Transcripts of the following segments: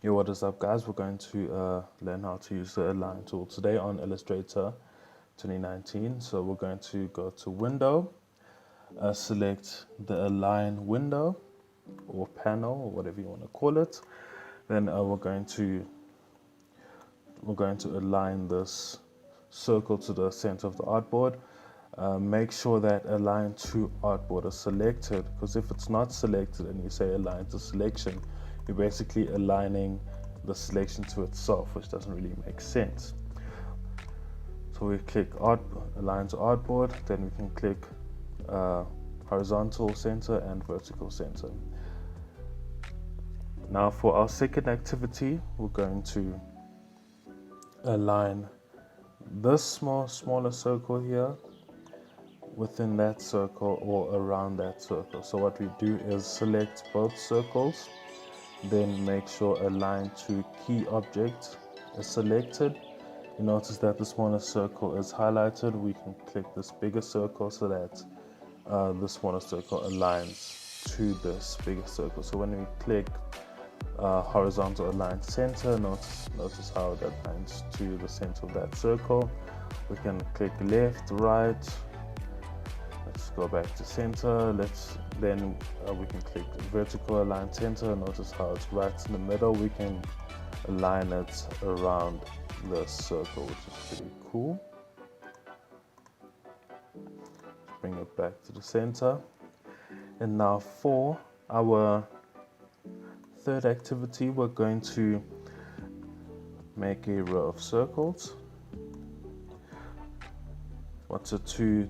Yo, what is up, guys? We're going to learn how to use the Align tool today on Illustrator 2019. So we're going to go to Window, select the Align window or panel or whatever you want to call it. Then we're going to align this circle to the center of the artboard. Make sure that Align to Artboard is selected, because if it's not selected and you say Align to Selection, you're basically aligning the selection to itself, which doesn't really make sense. So we click Align to Artboard, then we can click Horizontal Center and Vertical Center. Now for our second activity, we're going to align this smaller circle here within that circle or around that circle. So what we do is select both circles, then make sure Align to Key Object is selected. You notice that the smaller circle is highlighted. We can click this bigger circle so that the smaller circle aligns to this bigger circle. So when we click Horizontal Align Center, notice how it aligns to the center of that circle. We can click left, right. Let's go back to center. Then we can click Vertical Align Center. Notice how it's right in the middle. We can align it around the circle, which is pretty cool. Bring it back to the center. And now for our third activity, we're going to make a row of circles. To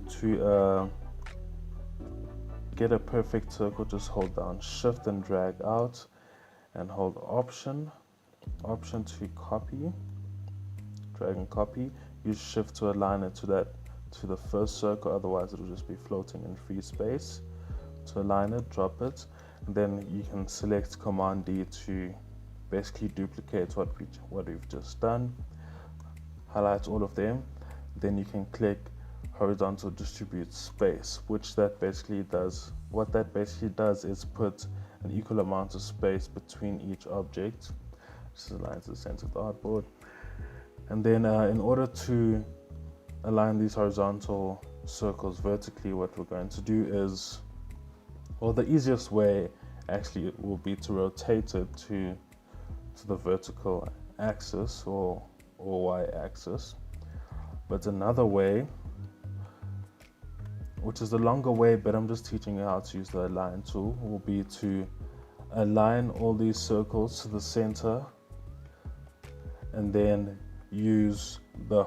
get a perfect circle, just hold down Shift and drag out, and hold Option to copy, drag and copy. Use Shift to align it to the first circle, otherwise it will just be floating in free space. To align it, drop it, and then you can select Command D to basically duplicate what we've just done. Highlight all of them, then you can click HorizontalDistribute Space, what that basically does is put an equal amount of space between each object. This aligns to the center of the artboard. And then in order to align these horizontal circles vertically, what we're going to do is, well, the easiest way actually will be to rotate it to the vertical axis or y-axis. But another way, which is the longer way, but I'm just teaching you how to use the Align tool, will be to align all these circles to the center and then use the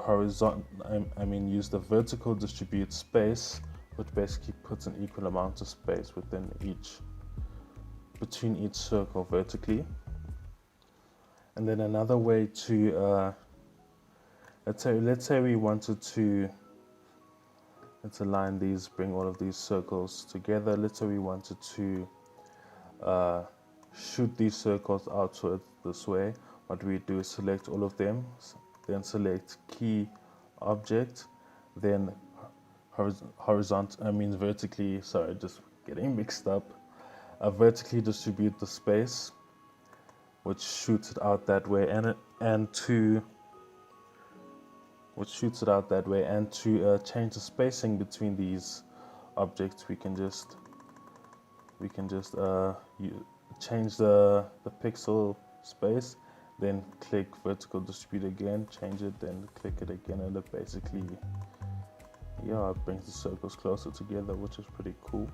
vertical distribute space, which basically puts an equal amount of space between each circle vertically. And then another way to let's say we wanted to align these, bring all of these circles together. Let's say we wanted to shoot these circles outward this way. What we do is select all of them, then select Key Object, then vertically, sorry, just getting mixed up. Vertically distribute the space, which shoots it out that way, and to change the spacing between these objects, we can just change the pixel space, then click vertical distribute again, change it, then click it again, and it basically, it brings the circles closer together, which is pretty cool.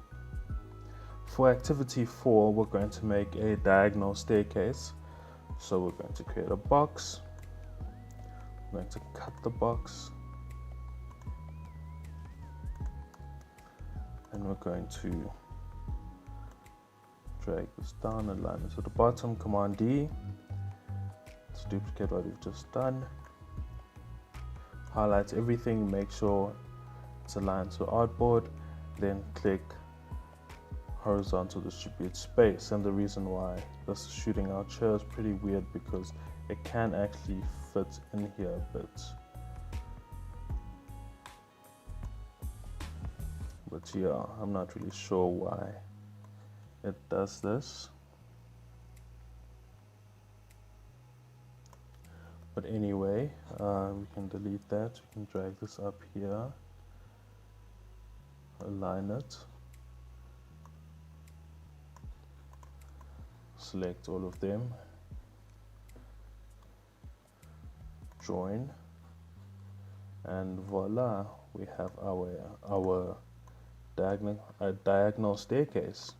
For activity 4, we're going to make a diagonal staircase. So we're going to create a box. I'm going to cut the box, and we're going to drag this down and align it to the bottom. Command D to duplicate what we've just done. Highlight everything, make sure it's aligned to Artboard, then click Horizontal Distribute Space. And the reason why this is shooting out here is pretty weird, because it can actually fit in here a bit. But yeah, I'm not really sure why it does this. But anyway, we can delete that. We can drag this up here, align it, select all of them, join, and voila, we have our diagonal staircase.